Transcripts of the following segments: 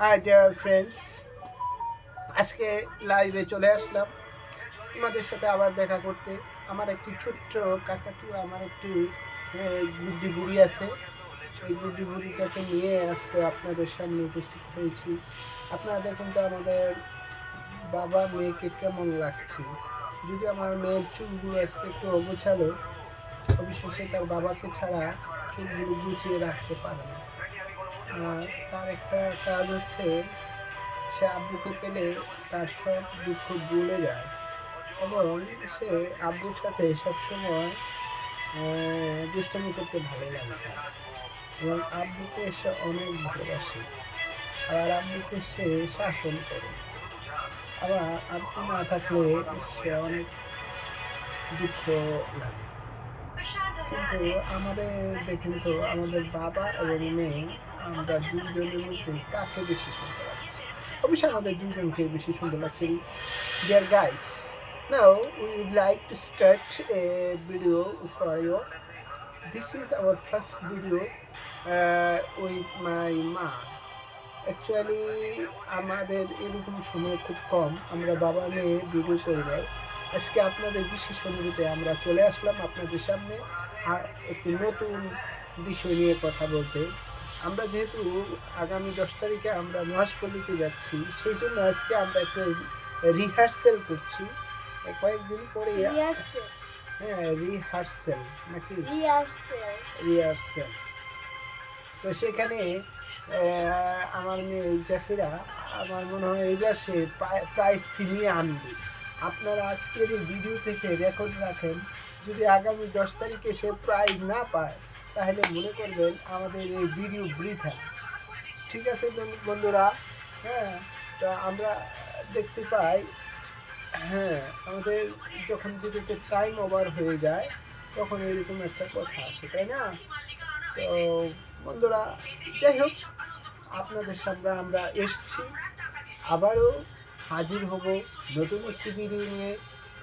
High dear friends, আজকে লাইভে চলে আসলাম তোমাদের সাথে আবার দেখা করতে। আমার একটি ছোট্ট কাকাতু, আমার একটি গুড্ডি বুড়ি আছে। এই গুড্ডি বুড়িটাকে নিয়ে আজকে আপনাদের সামনে উপস্থিত হয়েছি। আপনারা দেখুন তো আমাদের বাবা মেয়েকে কেমন লাগছে। যদি আমার মেয়ের চুলগুলো আজকে একটু অগোছালো, অবশেষে তার বাবাকে ছাড়া চুলগুলো গুছিয়ে রাখতে পারে না। আর তার একটা কাজ হচ্ছে, সে আব্বুকে পেলে তার সব দুঃখ ভুলে যায় এবং সে আব্বুর সাথে সবসময় দুষ্টামি করতে ভালো লাগে তার। এবং আব্বুকে সে অনেক ভালোবাসে, আবার আব্বুকে সে শাসন করে। আবার আব্বু না থাকলে সে অনেক দুঃখ লাগে। কিন্তু আমাদের দেখুন তো, আমাদের বাবা এবং মেয়ে, আমরা দুজনের মধ্যে কাকে বেশি সুন্দর লাগছে? অবশ্যই আমাদের দুজনকে বেশি সুন্দর লাগছে। Dear guys, now we would like to start a video for you. This is our first video with my mom. Actually আমাদের এরকম সময় খুব কম, আমরা বাবা মেয়ে ভিডিও করে দেয়। আজকে আপনাদের বিশেষ অনুরোধে আমরা চলে আসলাম আপনাদের সামনে আর একটি নতুন বিষয় নিয়ে কথা বলতে। আমরা যেহেতু আগামী 10 তারিখে আমরা মহেশপল্লীতে যাচ্ছি, সেই জন্য আজকে আমরা একটু রিহার্সেল করছি। কয়েকদিন পরে হ্যাঁ, রিহার্সেল নাকি রিহার্সেল। তো সেখানে আমার মেয়ে জাফিরা, আমার মনে হয় এইবার সে প্রাইজ ছিনিয়ে আনবে। আপনারা আজকের এই ভিডিও থেকে রেকর্ড রাখেন, যদি আগামী 10 তারিখে সে প্রাইজ না পায় তাহলে মনে করবেন আমাদের এই ভিডিও বৃথা। ঠিক আছে বন্ধুরা? হ্যাঁ, তো আমরা দেখতে পাই, হ্যাঁ, আমাদের যখন ভিডিওতে টাইম ওভার হয়ে যায় তখন এরকম একটা কথা আসে, তাই না? তো বন্ধুরা, যাই হোক, আপনাদের সামনে আমরা এসছি, আবারও হাজির হব নতুন একটি ভিডিও নিয়ে।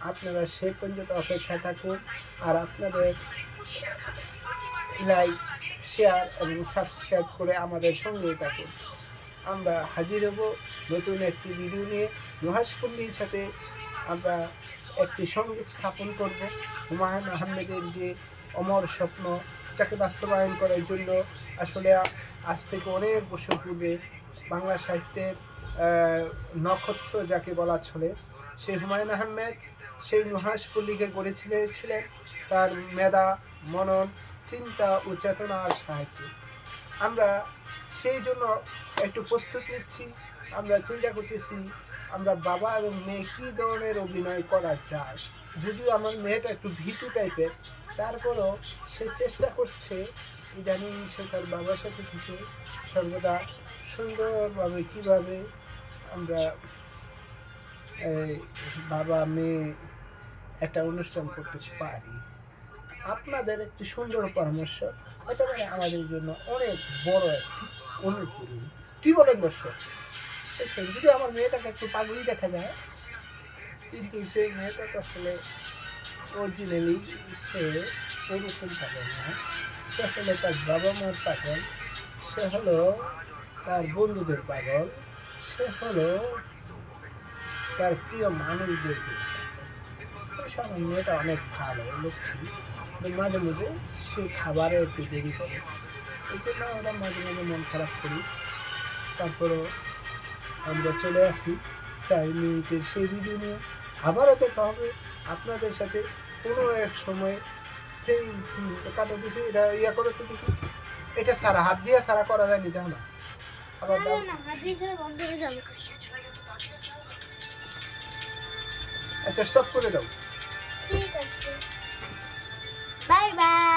আপনারা সে পর্যন্ত অপেক্ষা থাকুন আর আপনাদের লাইক, শেয়ার এবং সাবস্ক্রাইব করে আমাদের সঙ্গেই থাকুন। আমরা হাজির হব নতুন একটি ভিডিও নিয়ে। মহেশপল্লীর সাথে আমরা একটি সংযোগ স্থাপন করব। হুমায়ুন আহমেদের যে অমর স্বপ্ন, যাকে বাস্তবায়ন করার জন্য আসলে আজ থেকে অনেক বছর পূর্বে বাংলা সাহিত্যের নক্ষত্র যাকে বলা চলে, সেই হুমায়ুন আহমেদ সেই মহেশপল্লীকে গড়েছিলেন তার মেধা, মনন, চিন্তা ও চেতনার সাহায্যে। আমরা সেই জন্য একটু প্রস্তুত নিচ্ছি। আমরা চিন্তা করতেছি আমরা বাবা এবং মেয়ে কী ধরনের অভিনয় করা যায়। যদিও আমার মেয়েটা একটু ভীতু টাইপের, তারপরও সে চেষ্টা করছে ইদানিং সে তার বাবার সাথে থেকে সর্বদা সুন্দরভাবে কীভাবে আমরা বাবা মেয়ে একটা অনুষ্ঠান করতে পারি। আপনাদের একটি সুন্দর পরামর্শ হতে পারে আমাদের জন্য অনেক বড় একটি অনুপ্রেরণা। কী বলেন দর্শক? দেখছেন, যদি আমার মেয়েটাকে একটু পাগলই দেখা যায়, কিন্তু সেই মেয়েটা তো আসলে অরিজিনালি সে ওরকম পাগল না। সে হলো তার বাবা মার পাগল, সে হলো তার বন্ধুদের পাগল, সে হলো তার প্রিয় মানুষদের পাগল। আমার মেয়েটা অনেক ভালো, লক্ষ্মী, মাঝে মাঝে সে খাবারে একটু দেরি করে, এই জন্য আমরা মাঝে মাঝে মন খারাপ করি। তারপরও আমরা চলে আসি 4 মিনিটের সেই ভিডিও নিয়ে। আবারও দেখা হবে আপনাদের সাথে কোনো এক সময়। সেই কাটো দেখি, এটা ইয়া করে তো দেখি, এটা সারা হাত দিয়ে সারা করা যায় নি, দেখো না? আবার আচ্ছা, স্টপ করে দাও। ঠিক আছে, বাই বাই।